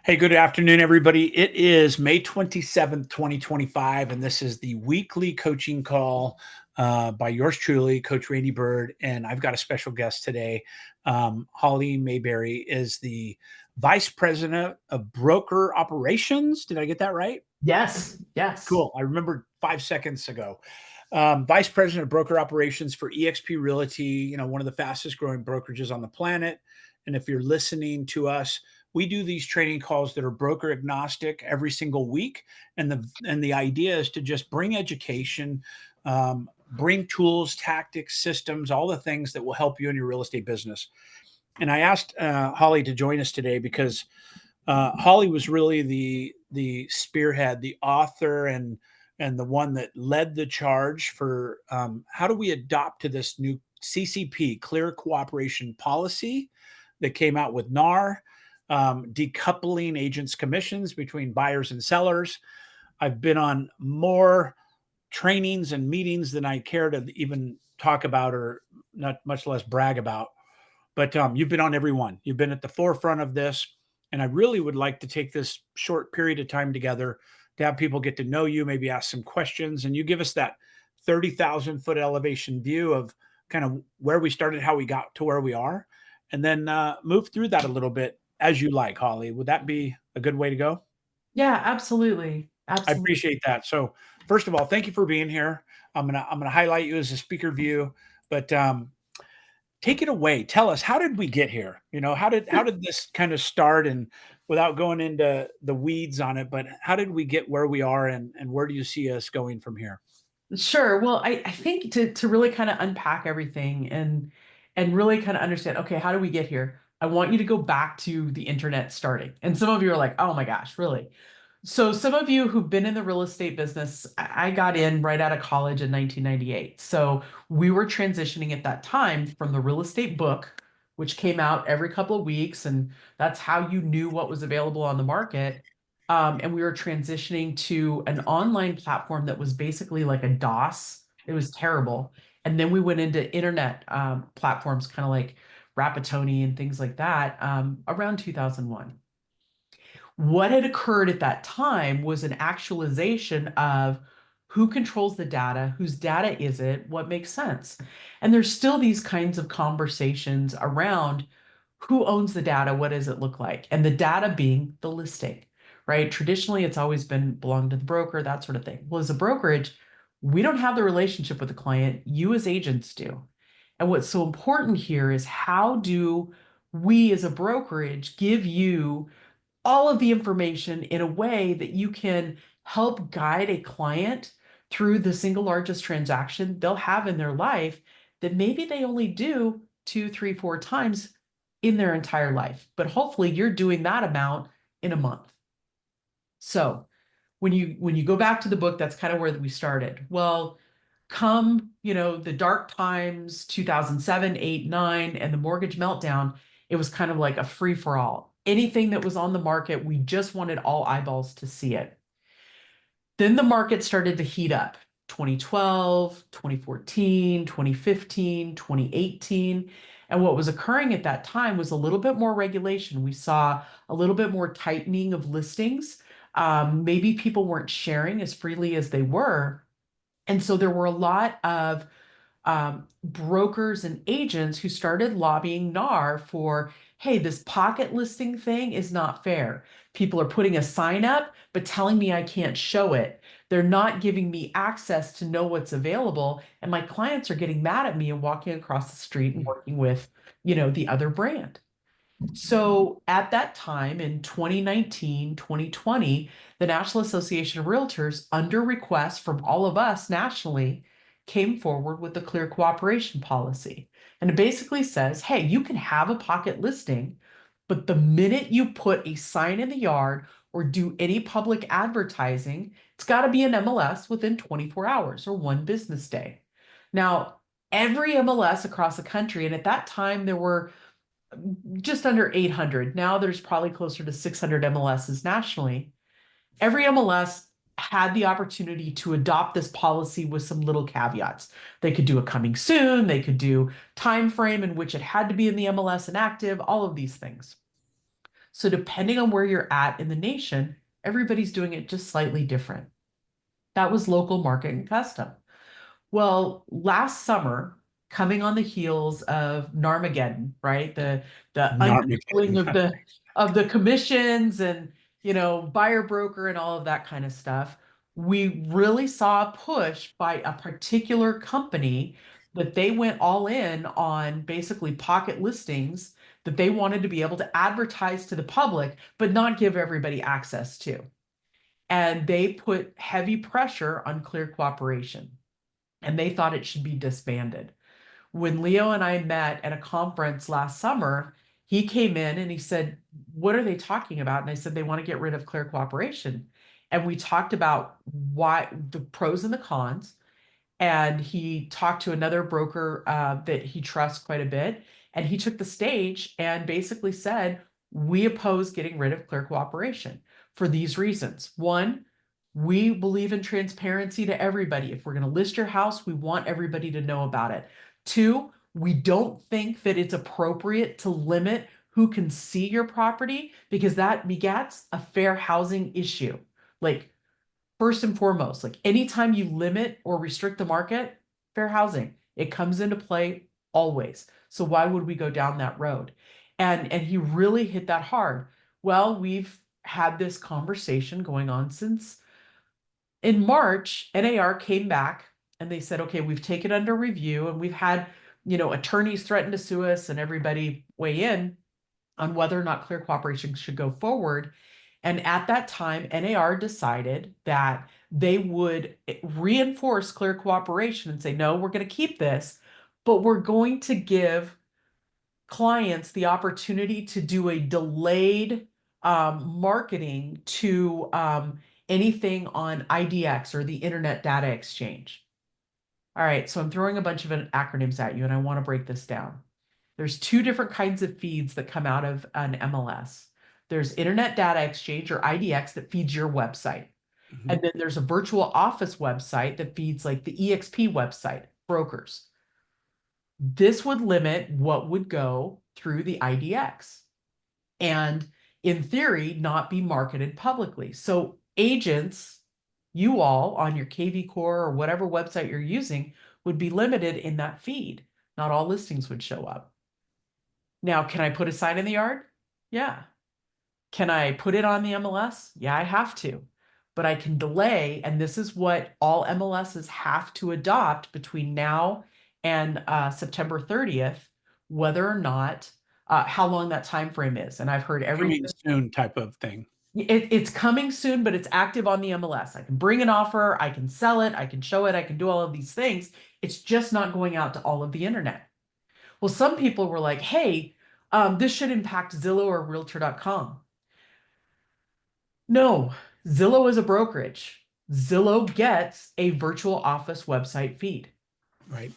Hey, good afternoon, everybody. It is May 27th, 2025, and this is the weekly coaching call by yours truly, Coach Randy Byrd. And I've got a special guest today. Holly Mabery is the Vice President of Broker Operations. Did I get that right? Yes, yes. Cool. I remembered 5 seconds ago. Vice President of Broker Operations for eXp Realty, one of the fastest growing brokerages on the planet. And if you're listening to us, we do these training calls that are broker agnostic every single week. And the idea is to just bring education, bring tools, tactics, systems, all the things that will help you in your real estate business. And I asked Holly to join us today because Holly was really the spearhead, the author, and the one that led the charge for how do we adopt to this new CCP, Clear Cooperation Policy, that came out with NAR, decoupling agents' commissions between buyers and sellers. I've been on more trainings and meetings than I care to even talk about, or not much less brag about. But you've been on every one. You've been at the forefront of this. And I really would like to take this short period of time together to have people get to know you, maybe ask some questions, and you give us that 30,000-foot elevation view of kind of where we started, how we got to where we are, and then move through that a little bit as you like, Holly. Would that be a good way to go? Yeah, absolutely. I Absolutely. appreciate that. So, first of all, thank you for being here. I'm gonna highlight you as a speaker view, but take it away. Tell us, how did we get here? How did this kind of start? And without going into the weeds on it, but how did we get where we are, and where do you see us going from here? Sure. Well, I think to really kind of unpack everything and really kind of understand, okay, how do we get here? I want you to go back to the internet starting. And some of you are like, oh my gosh, really? So some of you who've been in the real estate business, I got in right out of college in 1998. So we were transitioning at that time from the real estate book, which came out every couple of weeks, and that's how you knew what was available on the market. And we were transitioning to an online platform that was basically like a DOS. It was terrible. And then we went into internet platforms, kind of like Rapatoni and things like that, around 2001. What had occurred at that time was an actualization of who controls the data, whose data is it, what makes sense. And there's still these kinds of conversations around who owns the data, what does it look like, and the data being the listing, right? Traditionally, it's always been belonged to the broker, that sort of thing. Well, as a brokerage, we don't have the relationship with the client, you as agents do. And what's so important here is how do we as a brokerage give you all of the information in a way that you can help guide a client through the single largest transaction they'll have in their life that maybe they only do two, three, four times in their entire life. But hopefully you're doing that amount in a month. So when you go back to the book, that's kind of where we started. Well, come, the dark times, 2007, 8, 9, and the mortgage meltdown, it was kind of like a free for all. Anything that was on the market, we just wanted all eyeballs to see it. Then the market started to heat up. 2012, 2014, 2015, 2018. And what was occurring at that time was a little bit more regulation. We saw a little bit more tightening of listings. Maybe people weren't sharing as freely as they were. And so there were a lot of brokers and agents who started lobbying NAR for, hey, this pocket listing thing is not fair. People are putting a sign up, but telling me I can't show it. They're not giving me access to know what's available. And my clients are getting mad at me and walking across the street and working with, the other brand. So at that time in 2019, 2020, the National Association of Realtors, under request from all of us nationally, came forward with the clear cooperation policy. And it basically says, hey, you can have a pocket listing, but the minute you put a sign in the yard or do any public advertising, it's got to be an MLS within 24 hours or one business day. Now, every MLS across the country, and at that time there were just under 800. Now there's probably closer to 600 MLSs nationally. Every MLS had the opportunity to adopt this policy with some little caveats. They could do a coming soon, they could do time frame in which it had to be in the MLS and active, all of these things. So depending on where you're at in the nation, everybody's doing it just slightly different. That was local market and custom. Well, last summer, coming on the heels of Narmageddon, right? The uncoupling Armageddon. of the commissions and buyer broker and all of that kind of stuff, we really saw a push by a particular company that they went all in on basically pocket listings that they wanted to be able to advertise to the public, but not give everybody access to. And they put heavy pressure on Clear Cooperation and they thought it should be disbanded. When Leo and I met at a conference last summer, he came in and he said, "What are they talking about?" And I said, "They want to get rid of Clear Cooperation." And we talked about why the pros and the cons. And he talked to another broker that he trusts quite a bit. And he took the stage and basically said, "We oppose getting rid of Clear Cooperation for these reasons. One, we believe in transparency to everybody. If we're going to list your house, we want everybody to know about it. Two, we don't think that it's appropriate to limit who can see your property because that begets a fair housing issue. Like, first and foremost, like anytime you limit or restrict the market, fair housing, it comes into play always. So why would we go down that road?" And he really hit that hard. Well, we've had this conversation going on since in March. NAR came back and they said, "Okay, we've taken under review and we've had, attorneys threaten to sue us and everybody weigh in on whether or not Clear Cooperation should go forward." And at that time, NAR decided that they would reinforce Clear Cooperation and say, "No, we're going to keep this, but we're going to give clients the opportunity to do a delayed marketing to anything on IDX or the Internet Data Exchange." All right, so I'm throwing a bunch of acronyms at you, and I want to break this down. There's two different kinds of feeds that come out of an MLS. There's Internet Data Exchange or IDX that feeds your website. Mhm. And then there's a virtual office website that feeds like the EXP website, brokers. This would limit what would go through the IDX and, in theory, not be marketed publicly. So agents, you all on your KV Core or whatever website you're using, would be limited in that feed. Not all listings would show up. Now, can I put a sign in the yard? Yeah. Can I put it on the MLS? Yeah, I have to. But I can delay, and this is what all MLSs have to adopt between now and September 30th, whether or not how long that time frame is. And I've heard everything. Coming soon type of thing. It's coming soon, but it's active on the MLS. I can bring an offer, I can sell it, I can show it, I can do all of these things. It's just not going out to all of the internet. Well, some people were like, "Hey, this should impact Zillow or Realtor.com." No, Zillow is a brokerage. Zillow gets a virtual office website feed. Right.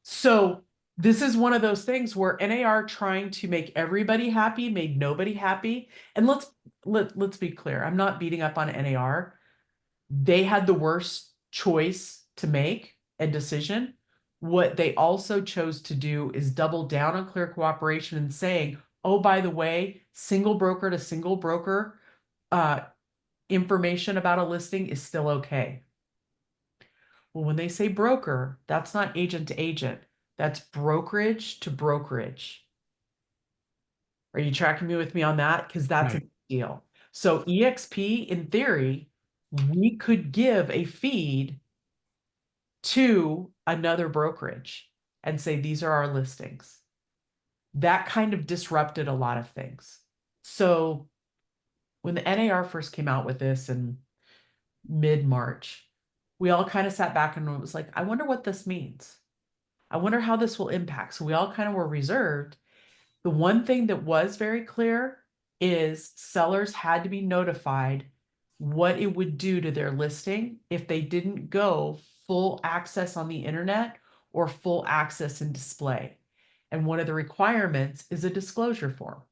So this is one of those things where NAR trying to make everybody happy made nobody happy. And let's be clear. I'm not beating up on NAR. They had the worst choice to make and decision. What they also chose to do is double down on Clear Cooperation and saying, "Oh, by the way, single broker to single broker uh, information about a listing is still okay." Well, when they say broker, that's not agent to agent. That's brokerage to brokerage. Are you tracking me with me on that? Because that's a Right. big deal. So EXP, in theory, we could give a feed to another brokerage and say, "These are our listings." That kind of disrupted a lot of things. So when the NAR first came out with this in mid-March, we all kind of sat back and it was like, "I wonder what this means. I wonder how this will impact." So we all kind of were reserved. The one thing that was very clear is sellers had to be notified what it would do to their listing if they didn't go full access on the internet or full access in display. And one of the requirements is a disclosure form.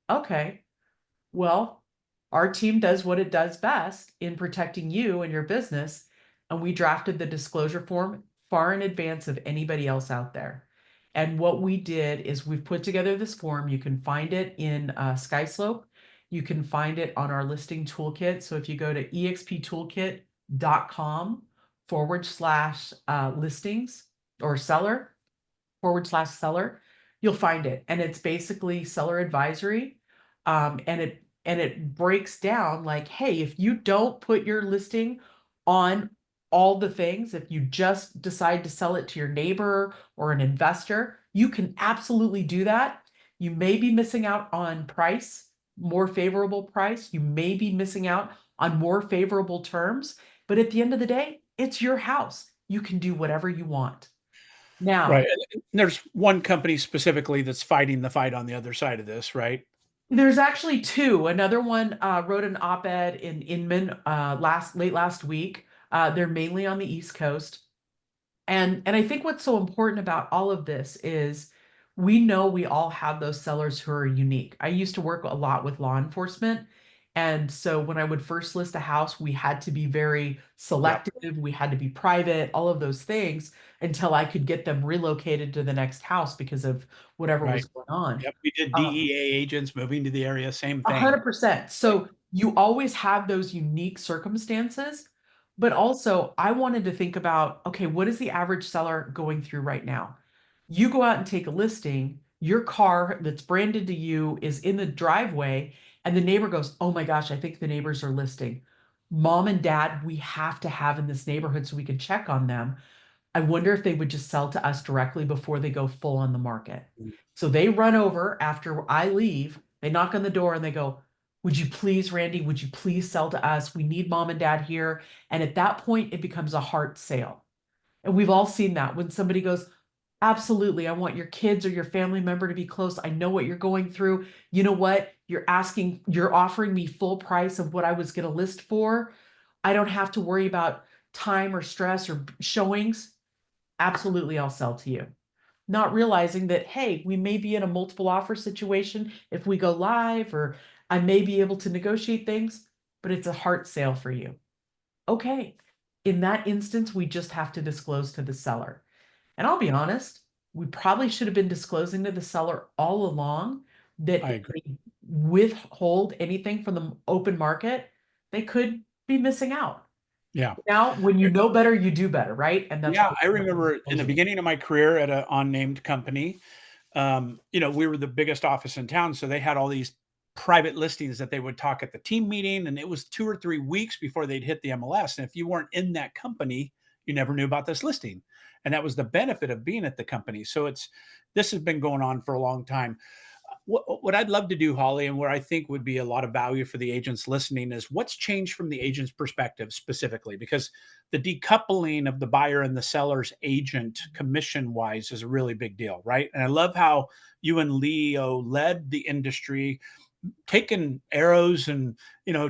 Okay, well, our team does what it does best in protecting you and your business, and we drafted the disclosure form far in advance of anybody else out there. And what we did is we've put together this form. You can find it in Skyslope. You can find it on our listing toolkit. So if you go to exptoolkit.com/listings or seller, you'll find it. And it's basically seller advisory. And it breaks down like, hey, if you don't put your listing on all the things, if you just decide to sell it to your neighbor or an investor, you can absolutely do that. You may be missing out on price, more favorable price. You may be missing out on more favorable terms, but at the end of the day, it's your house. You can do whatever you want. Right. Now, And there's one company specifically that's fighting the fight on the other side of this, right? there's actually two. Another one wrote an op-ed in Inman late last week. They're mainly on the East Coast. And I think what's so important about all of this is we know we all have those sellers who are unique. I used to work a lot with law enforcement. And so when I would first list a house, we had to be very Yep. selective, we had to be private, all of those things until I could get them relocated to the next house because of whatever was Right. going on. Yep. We did Um, DEA agents moving to the area, same thing. 100%. Right. So you always have those unique circumstances, but also I wanted to think about, okay, what is the average seller going through right now? You go out and take a listing, your car that's branded to you is in the driveway, and the neighbor goes, oh my gosh, I think the neighbors are listing. Mom and dad, we have to have in this neighborhood so we can check on them. I wonder if they would just sell to us directly before they go full on the market. Mm. So they run over after I leave, they knock on the door and they go, would you please, Randy, would you please sell to us? We need mom and dad here. And at that point, it becomes a heart sale. And we've all seen that when somebody goes, absolutely, I want your kids or your family member to be close. I know what you're going through. You know what? You're offering me full price of what I was going to list for. I don't have to worry about time or stress or showings. Absolutely, I'll sell to you. Not realizing that, hey, we may be in a multiple offer situation if we go live, or I may be able to negotiate things, but it's a heart sale for you. Okay. In that instance, we just have to disclose to the seller. And I'll be honest, we probably should have been disclosing to the seller all along that I if agree. they withhold anything from the open market, they could be missing out. Yeah. Now, when you know better, you do better, right? And that's why Yeah. I we have to remember in disclose the it. beginning of my career at an unnamed company, we were the biggest office in town. So they had all these private listings that they would talk at the team meeting. And it was 2 or 3 weeks before they'd hit the MLS. And if you weren't in that company, you never knew about this listing. And that was the benefit of being at the company. So this has been going on for a long time. What I'd love to do, Holly, and where I think would be a lot of value for the agents listening is what's changed from the agent's perspective specifically, because the decoupling of the buyer and the seller's agent commission wise is a really big deal, right? And I love how you and Leo led the industry, taking arrows and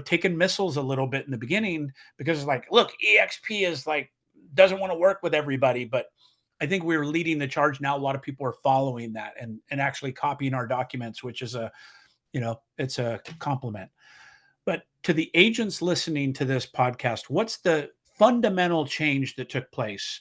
taking missiles a little bit in the beginning, because it's like, look, EXP is like doesn't want to work with everybody, but I think we're leading the charge now. A lot of people are following that and actually copying our documents, which is it's a compliment. But to the agents listening to this podcast, what's the fundamental change that took place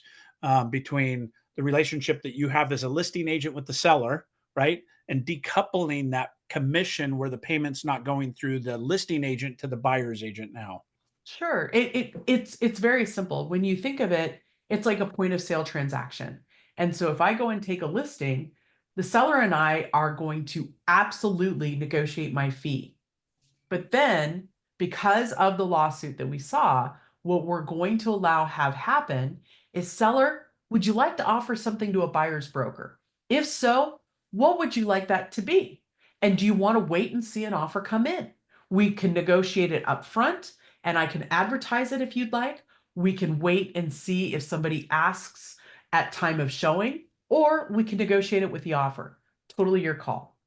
between the relationship that you have as a listing agent with the seller, right? And decoupling that commission where the payment's not going through the listing agent to the buyer's agent now. Sure. It's very simple. When you think of it, it's like a point of sale transaction. And so if I go and take a listing, the seller and I are going to absolutely negotiate my fee. But then, because of the lawsuit that we saw, what we're going to allow have happen is seller, would you like to offer something to a buyer's broker? If so, what would you like that to be? And do you want to wait and see an offer come in? We can negotiate it up front and I can advertise it if you'd like. We can wait and see if somebody asks at time of showing, or we can negotiate it with the offer. Totally your call.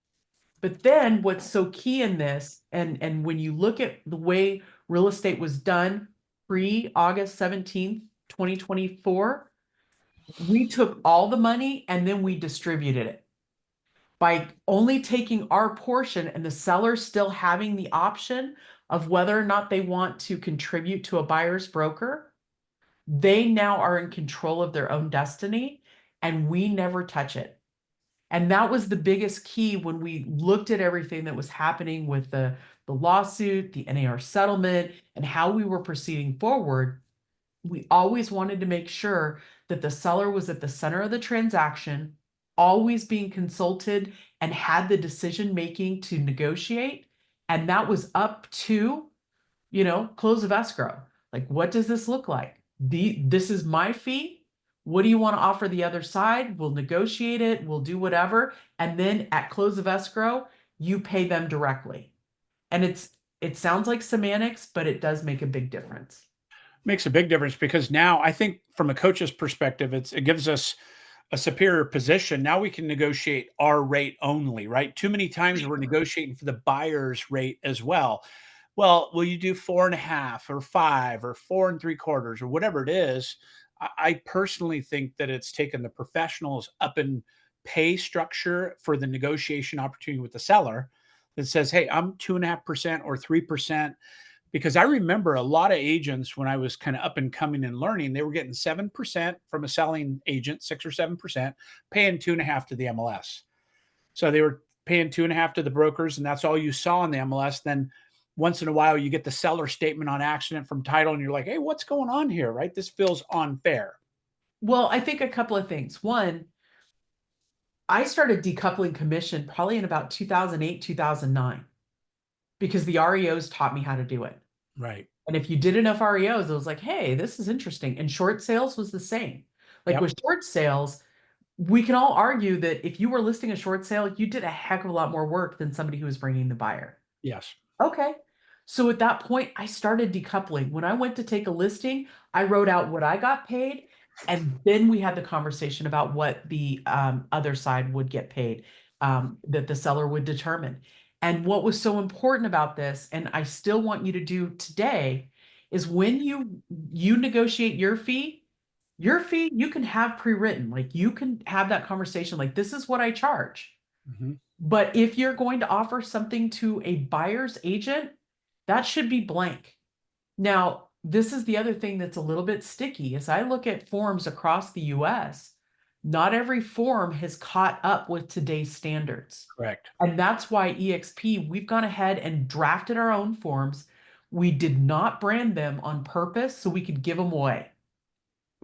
But then what's so key in this, and when you look at the way real estate was done pre-August 17th, 2024, we took all the money and then we distributed it. By only taking our portion and the seller still having the option of whether or not they want to contribute to a buyer's broker, they now are in control of their own destiny and we never touch it. And that was the biggest key when we looked at everything that was happening with the lawsuit, the NAR settlement, and how we were proceeding forward. We always wanted to make sure that the seller was at the center of the transaction, always being consulted and had the decision making to negotiate. And that was up to, close of escrow. Like, what does this look like? This is my fee. What do you want to offer the other side? We'll negotiate it, we'll do whatever. And then at close of escrow, you pay them directly. And it sounds like semantics, but it does make a big difference. Makes a big difference because now I think from a coach's perspective, it gives us a superior position. Now we can negotiate our rate only, right? Too many times we're negotiating for the buyer's rate as well. Well, will you do 4.5 or 5 or 4 3/4 or whatever it is? I personally think that it's taken the professionals up in pay structure for the negotiation opportunity with the seller that says, hey, I'm 2.5% or 3%. Because I remember a lot of agents when I was kind of up and coming and learning, they were getting 7% from a selling agent, 6 or 7%, paying 2.5 to the MLS. So they were paying 2.5 to the brokers, and that's all you saw in the MLS. Then once in a while, you get the seller statement on accident from title, and you're like, hey, what's going on here? Right? This feels unfair. Well, I think a couple of things. One, I started decoupling commission probably in about 2008, 2009, because the REOs taught me how to do it. Right. And if you did enough REOs, it was like, hey, this is interesting. And short sales was the same. Like Yep. with short sales, we can all argue that if you were listing a short sale, you did a heck of a lot more work than somebody who was bringing the buyer. Yes. Okay. So at that point, I started decoupling. When I went to take a listing, I wrote out what I got paid, and then we had the conversation about what the other side would get paid, that the seller would determine. And what was so important about this, and I still want you to do today, is when you negotiate your fee you can have pre-written. Like you can have that conversation, like this is what I charge. Hmm. But if you're going to offer something to a buyer's agent, that should be blank. Now, this is the other thing that's a little bit sticky. As I look at forms across the US, not every form has caught up with today's standards. Correct. And that's why EXP, we've gone ahead and drafted our own forms. We did not brand them on purpose so we could give them away.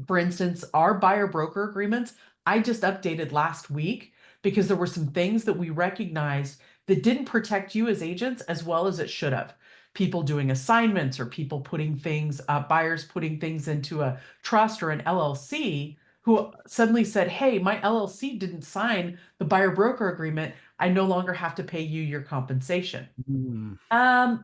For instance, our buyer broker agreements, I just updated last week because there were some things that we recognized that didn't protect you as agents as well as it should have. People doing assignments or people putting things, buyers putting things into a trust or an LLC who suddenly said, hey, my LLC didn't sign the buyer broker agreement. I no longer have to pay you your compensation. Mm,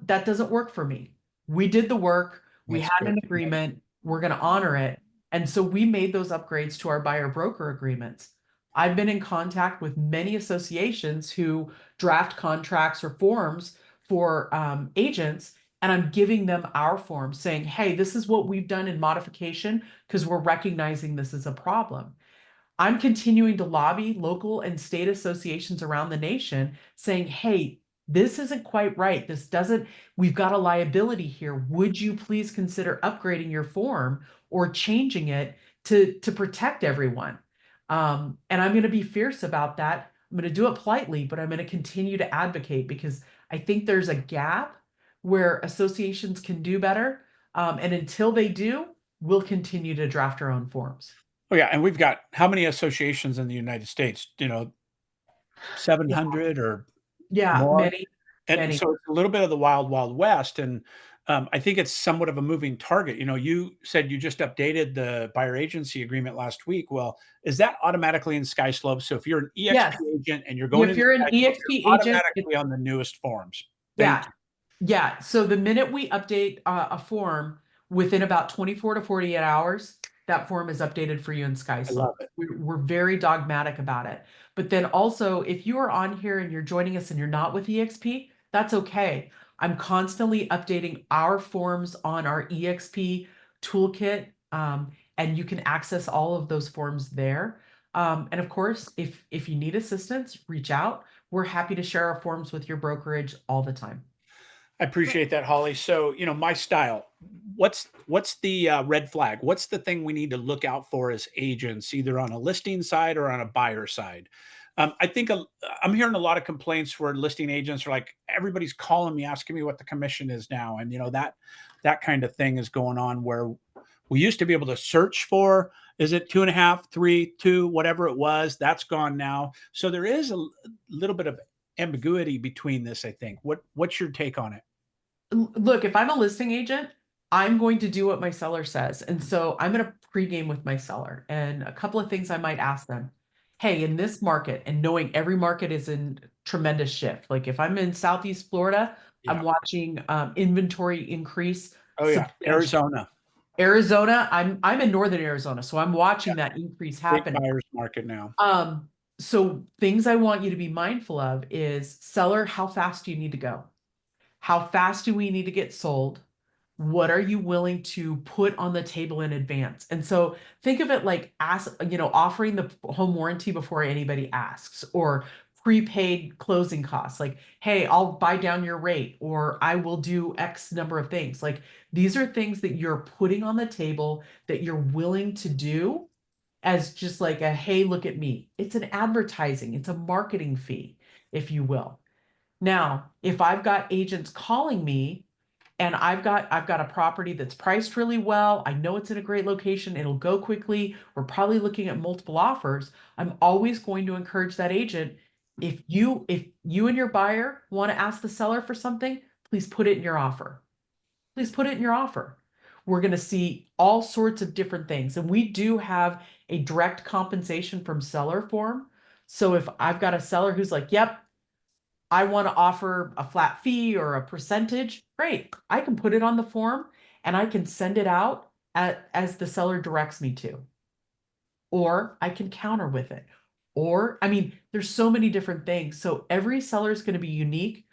That doesn't work for me. We did the work, we that's had good an to know. agreement, we're going to honor it. And so we made those upgrades to our buyer broker agreements. I've been in contact with many associations who draft contracts or forms for agents, and I'm giving them our form saying, hey, this is what we've done in modification because we're recognizing this is a problem. I'm continuing to lobby local and state associations around the nation saying, hey, this isn't quite right. This doesn't, we've got a liability here. Would you please consider upgrading your form or changing it to protect everyone? And I'm going to be fierce about that. I'm going to do it politely, but I'm going to continue to advocate because I think there's a gap where associations can do better. And until they do, we'll continue to draft our own forms. Oh yeah, and we've got how many associations in the United States? 700 or Yeah, more? many, And many. so it's a little bit of the wild, wild west, and, I think it's somewhat of a moving target. You said you just updated the buyer agency agreement last week. Well, is that automatically in SkySlope? So if you're an EXP Yes. agent and you're going If into you're an SkySlope, EXP you're agent, automatically on the newest forms. Thank yeah, you. yeah. So the minute we update a form within about 24 to 48 hours, that form is updated for you in I SkySlope. love it. We're very dogmatic about it. But then also, if you are on here and you're joining us and you're not with EXP, that's okay. I'm constantly updating our forms on our EXP toolkit, and you can access all of those forms there. And of course, if you need assistance, reach out. We're happy to share our forms with your brokerage all the time. I appreciate that, Holly. So, my style. What's the red flag? What's the thing we need to look out for as agents, either on a listing side or on a buyer side? I think I'm hearing a lot of complaints where listing agents are like, everybody's calling me, asking me what the commission is now, and that kind of thing is going on where we used to be able to search for, is it 2.5, 3, 2, whatever it was. That's gone now. So there is a little bit of ambiguity between this. I think. What's your take on it? Look, if I'm a listing agent, I'm going to do what my seller says. And so I'm going to pregame with my seller. And a couple of things I might ask them. Hey, in this market, and knowing every market is in tremendous shift. Like if I'm in Southeast Florida, I'm Yeah. watching inventory increase Oh yeah. substantially. Arizona, Arizona, I'm in northern Arizona, so I'm yeah, watching that increase big happen. buyer's market now. Um, so things I want you to be mindful of is seller, how fast do you need to go? How fast do we need to get sold? What are you willing to put on the table in advance? And so think of it like offering the home warranty before anybody asks, or prepaid closing costs. Like, hey, I'll buy down your rate, or I will do X number of things. Like these are things that you're putting on the table that you're willing to do as just like a, hey, look at me. It's an advertising, it's a marketing fee, if you will. Now, if I've got agents calling me and I've got a property that's priced really well, I know it's in a great location, it'll go quickly, we're probably looking at multiple offers, I'm always going to encourage that agent, if you and your buyer want to ask the seller for something, please put it in your offer. Please put it in your offer. We're going to see all sorts of different things. And we do have a direct compensation from seller form. So if I've got a seller who's like, yep, I want to offer a flat fee or a percentage, great. I can put it on the form and I can send it out as the seller directs me to, or I can counter with it. Or, I mean, there's so many different things. So every seller is going to be unique.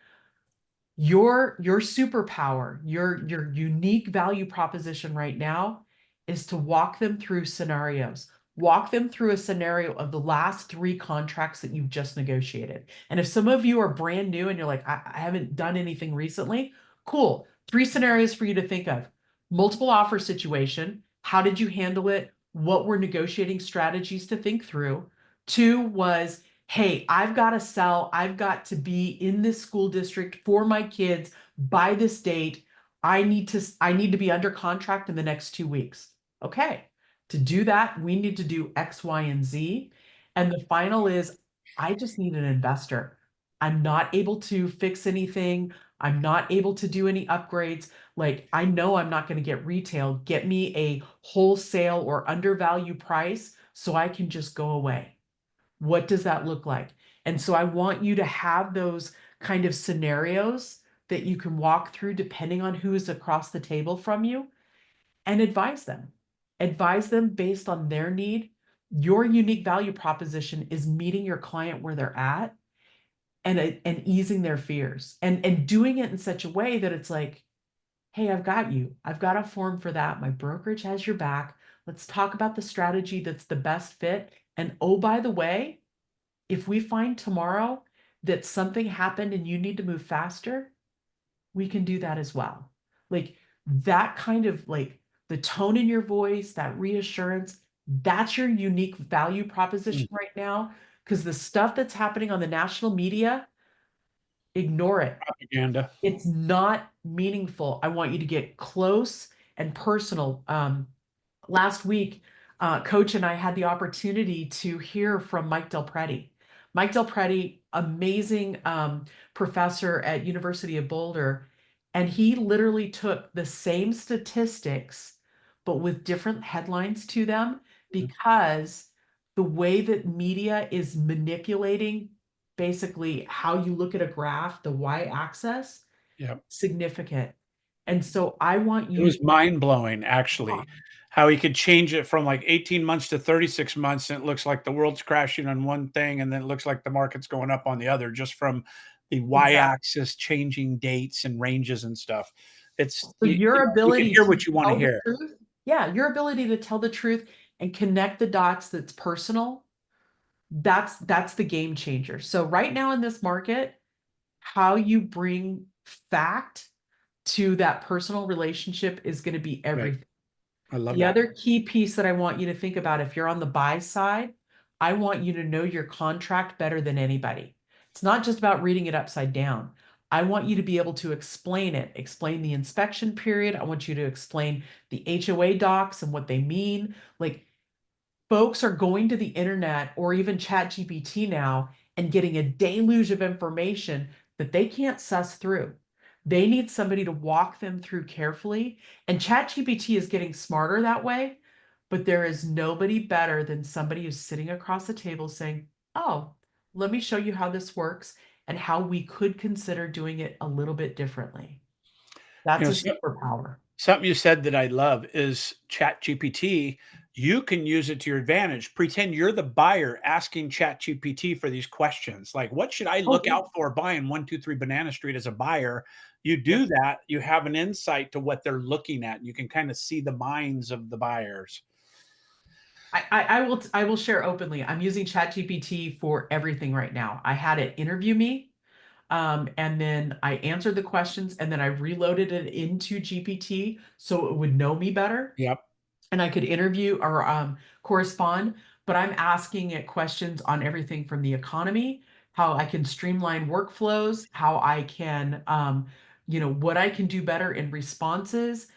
Your superpower, your unique value proposition right now is to walk them through scenarios. Walk them through a scenario of the last three contracts that you've just negotiated. And if some of you are brand new and you're like, I haven't done anything recently, cool. Three scenarios for you to think of. Multiple offer situation. How did you handle it? What were negotiating strategies to think through? Two was, hey, I've got to sell. I've got to be in this school district for my kids by this date. I need to be under contract in the next 2 weeks. Okay. To do that, we need to do X, Y, and Z. And the final is I just need an investor. I'm not able to fix anything. I'm not able to do any upgrades. Like I know I'm not going to get retail. Get me a wholesale or undervalue price so I can just go away. What does that look like? And so I want you to have those kind of scenarios that you can walk through depending on who is across the table from you and advise them. Advise them based on their need. Your unique value proposition is meeting your client where they're at and easing their fears and doing it in such a way that it's like, hey, I've got you. I've got a form for that. My brokerage has your back. Let's talk about the strategy that's the best fit. And oh, by the way, if we find tomorrow that something happened and you need to move faster, we can do that as well. Like that kind of like the tone in your voice, that reassurance, that's your unique value Mm, proposition right now. Because the stuff that's happening on the national media, ignore it. propaganda. It's not meaningful. I want you to get close and personal. Last week, Coach and I had the opportunity to hear from Mike Del Prete. Mike Del Prete, amazing professor at University of Boulder, and he literally took the same statistics, but with different headlines to them Mhm. because the way that media is manipulating basically how you look at a graph, the y-axis, Yeah. significant. And so I want It you was mind blowing, actually, how he could change it from like 18 months to 36 months. And it looks like the world's crashing on one thing, and then it looks like the market's going up on the other, just from the y exactly. axis changing dates and ranges and stuff. It's, So your you can ability hear to what you want to tell the hear. truth, yeah, your ability to tell the truth and connect the dots that's personal, that's the game changer. So right now in this market, how you bring fact to that personal relationship is going to be Right. everything. I love The that. other key piece that I want you to think about if you're on the buy side, I want you to know your contract better than anybody. It's not just about reading it upside down. I want you to be able to explain it, explain the inspection period. I want you to explain the HOA docs and what they mean. Like, folks are going to the internet or even ChatGPT now and getting a deluge of information that they can't suss through. They need somebody to walk them through carefully. And ChatGPT is getting smarter that way, but there is nobody better than somebody who's sitting across the table saying, "Oh, let me show you how this works and how we could consider doing it a little bit differently." You That's know, a superpower. something you said that I love is ChatGPT. You can use it to your advantage. Pretend you're the buyer asking ChatGPT for these questions. Like, what should I Oh, look yeah. out for buying 123 Banana Street as a buyer? You Yep. do that, you have an insight to what they're looking at. You can kind of see the minds of the buyers. I will share openly. I'm using ChatGPT for everything right now. I had it interview me, and then I answered the questions, and then I reloaded it into GPT so it would know me better Yep. and I could interview or correspond, but I'm asking it questions on everything from the economy, how I can streamline workflows, how I can, what I can do better in responses,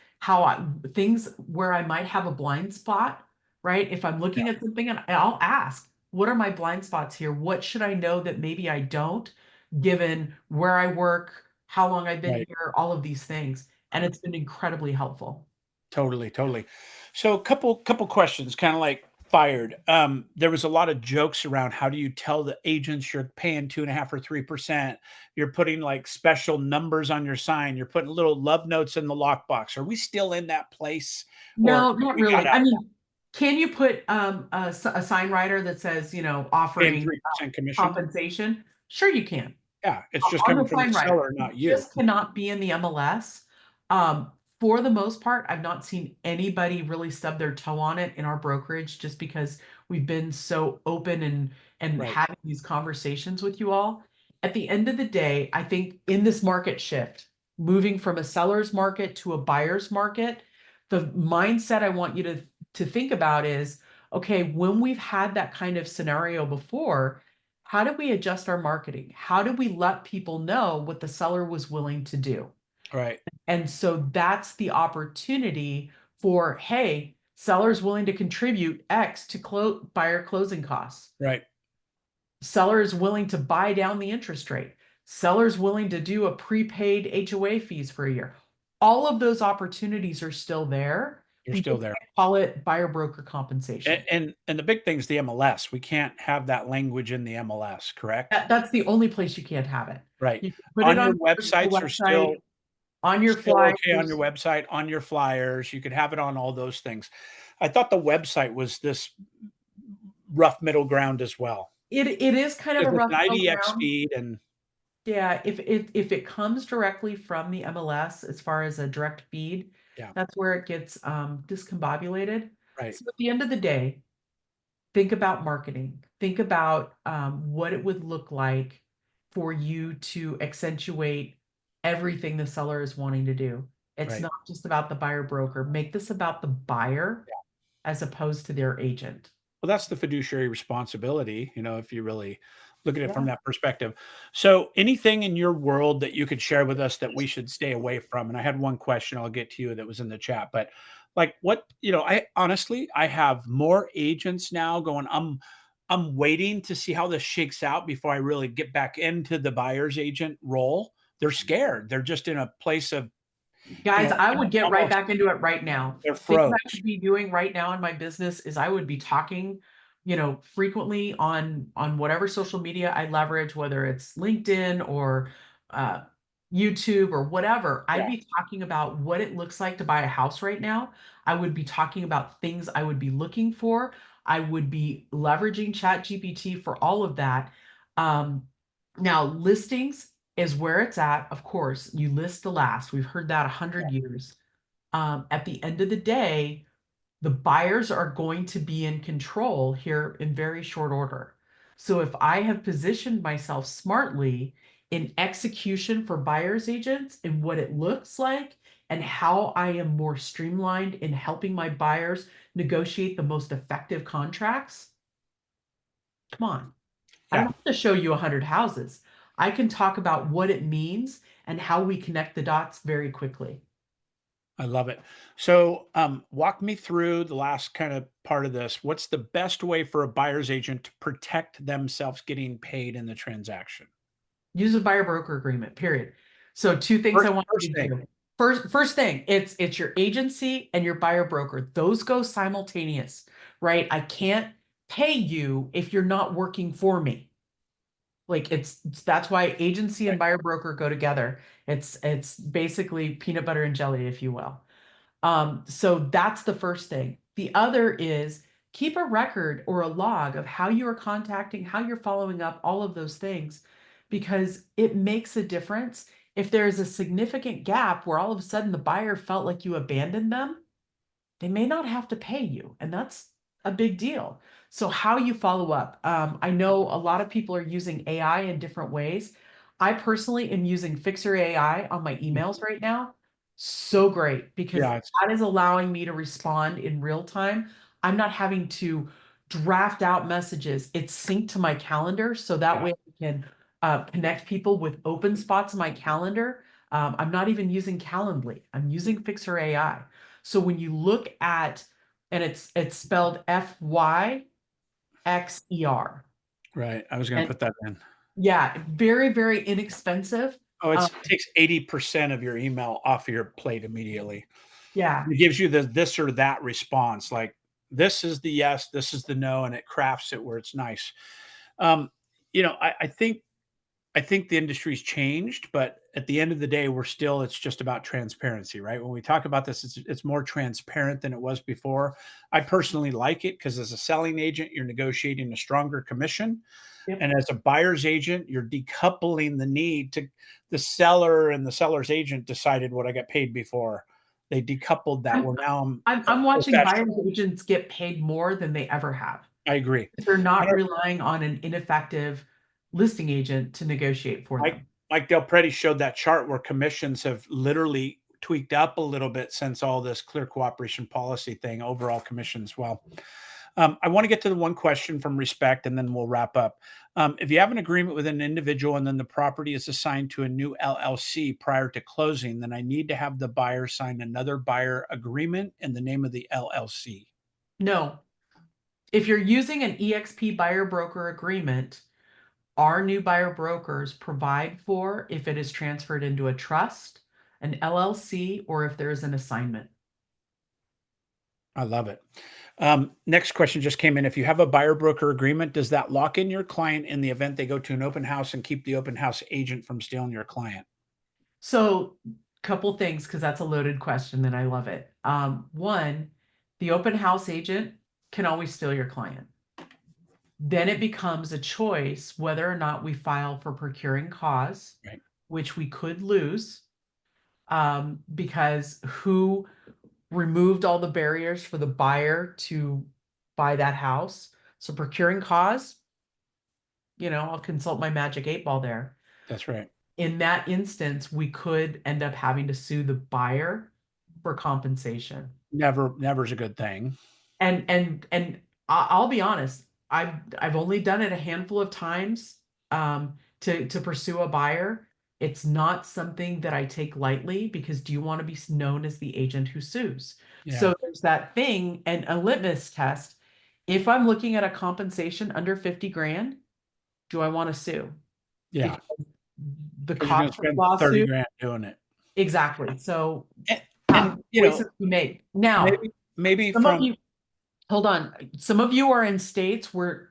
things where I might have a blind spot, right? If I'm Yeah. looking at something and I'll ask, what are my blind spots here? What should I know that maybe I don't, given where I work, how long I've been Right. here, all of these things. And it's been incredibly helpful. Totally, totally. So couple questions, kind of like fired. There was a lot of jokes around how do you tell the agents you're paying 2.5 or 3%? You're putting like special numbers on your sign, you're putting little love notes in the lockbox. Are we still in that place or No, not we got really. out I of that? mean, can you put a sign writer that says, Paying offering 3% commission? compensation? Sure, you can. Yeah, it's just On coming the from the sign writer. seller, It not you. just cannot be in the MLS. Um, for the most part, I've not seen anybody really stub their toe on it in our brokerage just because we've been so open and Right, having these conversations with you all. At the end of the day, I think in this market shift, moving from a seller's market to a buyer's market, the mindset I want you to think about is, okay, when we've had that kind of scenario before, how do we adjust our marketing? How do we let people know what the seller was willing to do? right, And so that's the opportunity for, hey, sellers willing to contribute X to buyer closing costs. right, Sellers willing to buy down the interest rate. Sellers willing to do a prepaid HOA fees for a year. All of those opportunities are still there. you're We still just there. can't call it buyer broker And compensation. and and the big thing is the MLS. We can't have that language in the MLS, correct? That's the only place you can't have it. Right. You can put it On on your the websites are website, on your still okay on your flyers. website, on your flyers, you could have it on all those things. I thought the website was this rough middle ground as well, It is kind of a because it's rough an middle IDX ground. feed and Yeah, if it comes directly from the MLS as far as a direct feed, yeah, that's where it gets discombobulated. right, So at the end of the day, think about marketing. Think about what it would look like for you to accentuate everything the seller is wanting to do. It's right. not just about the buyer broker. Make this about the buyer as opposed to their agent. Well, that's the fiduciary responsibility, if you really look at it from Yeah. that perspective. So, anything in your world that you could share with us that we should stay away from? And I had one question I'll get to you that was in the chat, but like I honestly I have more agents now going, I'm waiting to see how this shakes out before I really get back into the buyer's agent role. They're scared. They're just in a place of, Guys, I would get right almost back into it right now. they're Things I froze. would be doing right now in my business is I would be talking, frequently on whatever social media I leverage, whether it's LinkedIn or uh, YouTube or whatever. I'd Yeah, be talking about what it looks like to buy a house right now. I would be talking about things I would be looking for. I would be leveraging ChatGPT for all of that. Um, Now, listings is where it's at. Of course, you list the last. We've heard that 100 years. At the end of the day, the buyers are going to be in control here in very short order. So if I have positioned myself smartly in execution for buyers agents and what it looks like and how I am more streamlined in helping my buyers negotiate the most effective contracts, Come on. I don't Yeah, have to show you 100 houses. I can talk about what it means and how we connect the dots very quickly. I love it. So, walk me through the last kind of part of this. What's the best way for a buyer's agent to protect themselves getting paid in the transaction? Use a buyer broker agreement, period. So two things I First, want first you to thing. do. First thing, it's your agency and your buyer broker. Those go simultaneous, right? I can't pay you if you're not working for me. Like that's why agency and Right. buyer broker go together. It's basically peanut butter and jelly, if you will. So that's the first thing. The other is keep a record or a log of how you are contacting, how you're following up, all of those things, because it makes a difference. If there's a significant gap where all of a sudden the buyer felt like you abandoned them, they may not have to pay you, and that's a big deal. So how you follow up. I know a lot of people are using AI in different ways. I personally am using Fixer AI on my Mhm. emails right now. So great because Yeah, that is allowing me to respond in real time. I'm not having to draft out messages. It's synced to my calendar, so that yeah, way I can connect people with open spots in my calendar. I'm not even using Calendly. I'm using Fixer AI. So when you look at, and it's spelled Fyxer. right. I was gonna And put that in. yeah, very, very inexpensive. Oh, Um, it takes 80% of your email off of your plate immediately. yeah. It gives you the this or that response, like, this is the yes, this is the no, and it crafts it where it's nice. Um, I think the industry's changed, but at the end of the day, it's just about transparency, right? When we talk about this, it's more transparent than it was before. I personally like it because as a selling agent, you're negotiating a stronger commission. Yep. And as a buyer's agent, you're decoupling the need to the seller and the seller's agent decided what I got paid before. They decoupled that. I'm, Well, now I'm a I'm watching buyer's professional. agents get paid more than they ever have. I agree. They're not 100 relying on an ineffective listing agent to negotiate for Mike them. Mike Del Prete showed that chart where commissions have literally tweaked up a little bit since all this clear cooperation policy thing, overall commissions. Well, I want to get to the one question from respect and then we'll wrap up. If you have an agreement with an individual and then the property is assigned to a new LLC prior to closing, then I need to have the buyer sign another buyer agreement in the name of the LLC. No, if you're using an EXP buyer broker agreement, our new buyer brokers provide for if it is transferred into a trust, an LLC, or if there is an assignment. I love it. Next question just came in. If you have a buyer broker agreement, does that lock in your client in the event they go to an open house and keep the open house agent from stealing your client? So, couple things because that's a loaded question and I love it. One, the open house agent can always steal your client. Then it becomes a choice whether or not we file for procuring cause, Right. which we could lose because who removed all the barriers for the buyer to buy that house? So, procuring cause, I'll consult my magic 8 ball there. That's right. In that instance, we could end up having to sue the buyer for compensation. Never is a good thing. And I'll be honest, I've only done it a handful of times to pursue a buyer. It's not something that I take lightly because do you want to be known as the agent who sues? Yeah. So there's that thing and a litmus test. If I'm looking at a compensation under 50 grand, do I want to sue? Yeah. Because the Because you're going to cost of spend 30 lawsuit. grand doing it. Exactly. So, And, yeah, and choices we make. Now, maybe some of from you, hold on. Some of you are in states where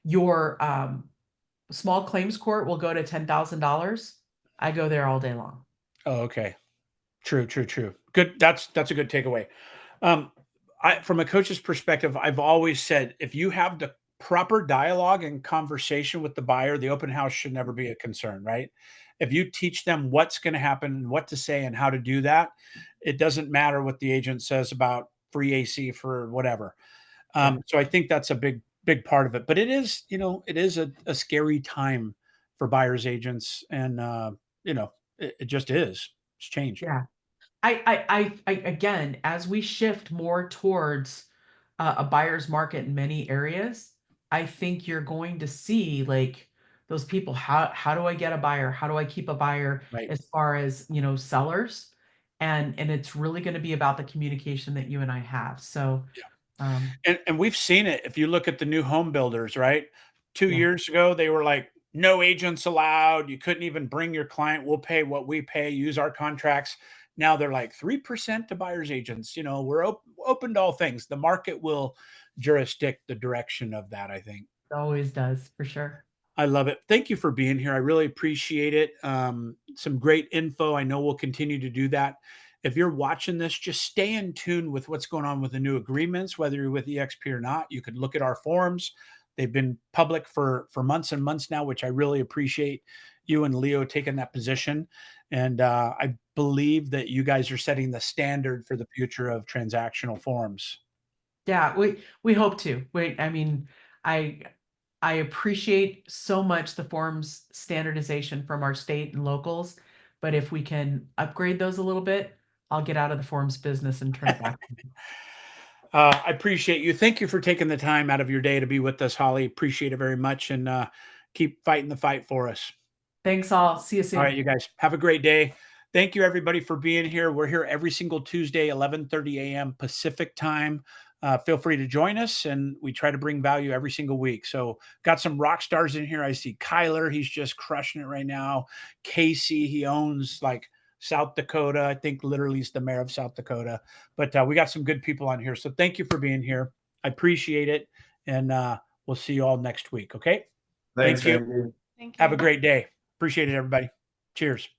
your small claims court will go to $10,000. I go there all day long. oh, okay. True. Good. That's a good takeaway. Um, from a coach's perspective, I've always said if you have the proper dialogue and conversation with the buyer, the open house should never be a concern, right? If you teach them what's going to happen, what to say, and how to do that, it doesn't matter what the agent says about free AC for whatever. Yeah. So I think that's a big part of it. But it is a scary time for buyers agents, and it just is. It's changed. Yeah. Again, as we shift more towards a buyer's market in many areas, I think you're going to see like those people, how do I get a buyer? How do I keep a buyer Right. as far as, sellers? And it's really going to be about the communication that you and I have. So, um, And we've seen it. If you look at the new home builders, right? 2 yeah, years ago, they were like, "No agents allowed. You couldn't even bring your client. We'll pay what we pay. Use our contracts." Now they're like 3% to buyers agents. We're open to all things. The market will jurisdict the direction of that, I think. it always does for sure. I love it. Thank you for being here. I really appreciate it. Some great info. I know we'll continue to do that. If you're watching this, just stay in tune with what's going on with the new agreements, whether you're with EXP or not. You could look at our forums. They've been public for months and months now, which I really appreciate you and Leo taking that position. And I believe that you guys are setting the standard for the future of transactional forums. Yeah, we hope to. I mean, I I appreciate so much the forms standardization from our state and locals, but if we can upgrade those a little bit, I'll get out of the forms business and turn it back. I appreciate you. Thank you for taking the time out of your day to be with us, Holly. Appreciate it very much, and keep fighting the fight for us. Thanks all. See you All right, soon. you guys have a great day. Thank you, everybody, for being here. We're here every single Tuesday, 11:30 a.m. Pacific time. Feel free to join us, and we try to bring value every single week. So, got some rock stars in here. I see Kyler; he's just crushing it right now. Casey, he owns like South Dakota. I think literally he's the mayor of South Dakota. But we got some good people on here. So, thank you for being here. I appreciate it, and we'll see you all next week. Okay? Thanks, Thank you. Randy. Thank Have a you. great day. Appreciate it, everybody. Cheers.